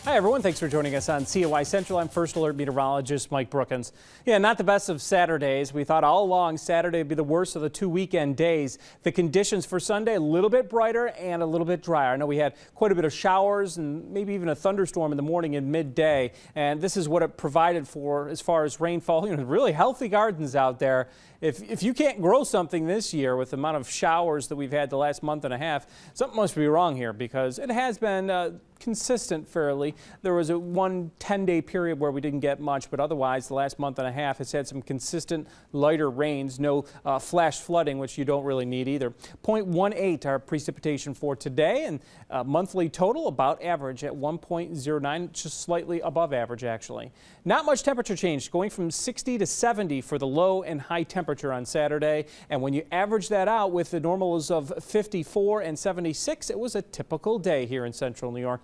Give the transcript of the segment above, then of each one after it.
Hi, everyone. Thanks for joining us on COI Central. I'm First Alert Meteorologist Mike Brookins. Yeah, not the best of Saturdays. We thought all along Saturday would be the worst of the two weekend days. The conditions for Sunday, a little bit brighter and a little bit drier. I know we had quite a bit of showers and maybe even a thunderstorm in the morning and midday. And this is what it provided for as far as rainfall. Really healthy gardens out there. If you can't grow something this year with the amount of showers that we've had the last month and a half, something must be wrong here, because it has been consistent fairly. There was a 10-day period where we didn't get much, but otherwise the last month and a half has had some consistent lighter rains, no flash flooding, which you don't really need either. 0.18 our precipitation for today, and monthly total about average at 1.09, just slightly above average actually. Not much temperature change, going from 60 to 70 for the low and high temperature on Saturday, and when you average that out with the normals of 54 and 76, it was a typical day here in central New York.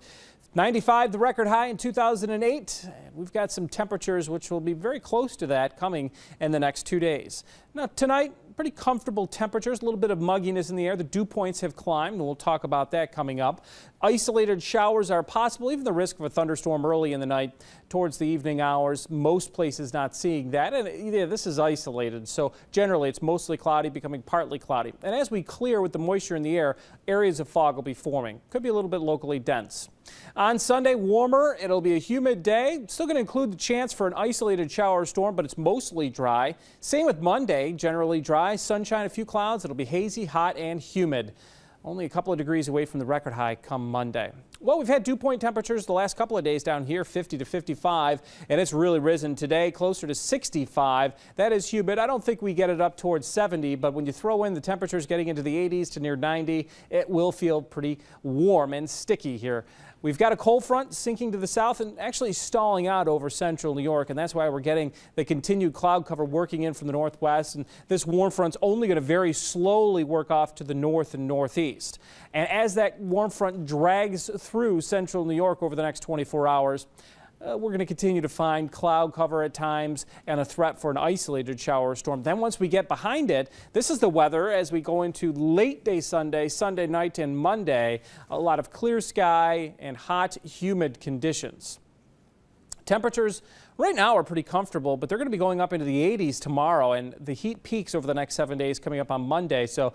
95, the record high in 2008. We've got some temperatures which will be very close to that coming in the next 2 days. Now tonight, pretty comfortable temperatures, a little bit of mugginess in the air. The dew points have climbed, and we'll talk about that coming up. Isolated showers are possible, even the risk of a thunderstorm early in the night towards the evening hours. Most places not seeing that, and yeah, this is isolated, so generally it's mostly cloudy, becoming partly cloudy. And as we clear with the moisture in the air, areas of fog will be forming. Could be a little bit locally dense. On Sunday, warmer. It'll be a humid day. Still going to include the chance for an isolated shower or storm, but it's mostly dry. Same with Monday, generally dry, sunshine, a few clouds. It'll be hazy, hot, and humid. Only a couple of degrees away from the record high come Monday. Well, we've had dew point temperatures the last couple of days down here, 50 to 55, and it's really risen today, closer to 65. That is humid. I don't think we get it up towards 70, but when you throw in the temperatures getting into the 80s to near 90, it will feel pretty warm and sticky here. We've got a cold front sinking to the south and actually stalling out over central New York, and that's why we're getting the continued cloud cover working in from the northwest. And this warm front's only going to very slowly work off to the north and northeast. And as that warm front drags through central New York over the next 24 hours, we're going to continue to find cloud cover at times and a threat for an isolated shower or storm. Then once we get behind it, this is the weather as we go into late day Sunday, Sunday night and Monday. A lot of clear sky and hot, humid conditions. Temperatures right now are pretty comfortable, but they're going to be going up into the 80s tomorrow, and the heat peaks over the next 7 days coming up on Monday. So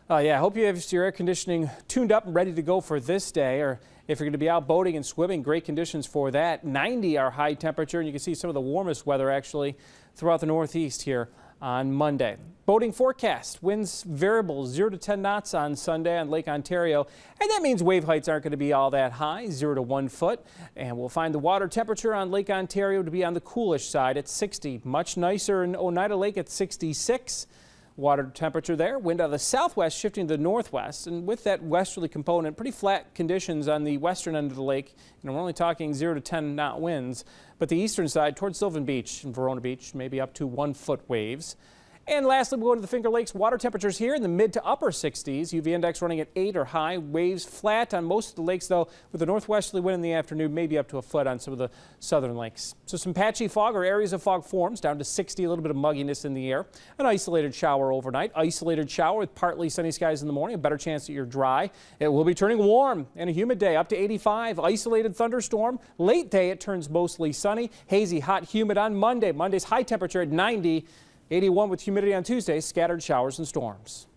yeah, I hope you have your air conditioning tuned up and ready to go for this day, or if you're going to be out boating and swimming, great conditions for that. 90 our high temperature, and you can see some of the warmest weather actually throughout the northeast here on Monday. Boating forecast, winds variable 0 to 10 knots on Sunday on Lake Ontario, and that means wave heights aren't going to be all that high, 0 to 1 foot. And we'll find the water temperature on Lake Ontario to be on the coolish side at 60. Much nicer in Oneida Lake at 66. Water temperature there, wind out of the southwest shifting to the northwest, and with that westerly component, pretty flat conditions on the western end of the lake. We're only talking 0 to 10 knot winds, but the eastern side towards Sylvan Beach and Verona Beach, maybe up to 1 foot waves. And lastly, we'll go to the Finger Lakes. Water temperatures here in the mid to upper 60s. UV index running at 8 or high. Waves flat on most of the lakes, though, with a northwesterly wind in the afternoon, maybe up to 1 foot on some of the southern lakes. So some patchy fog or areas of fog forms down to 60, a little bit of mugginess in the air. An isolated shower overnight. Isolated shower with partly sunny skies in the morning. A better chance that you're dry. It will be turning warm and a humid day up to 85. Isolated thunderstorm. Late day, it turns mostly sunny. Hazy, hot, humid on Monday. Monday's high temperature at 90. 81 with humidity on Tuesday, scattered showers and storms.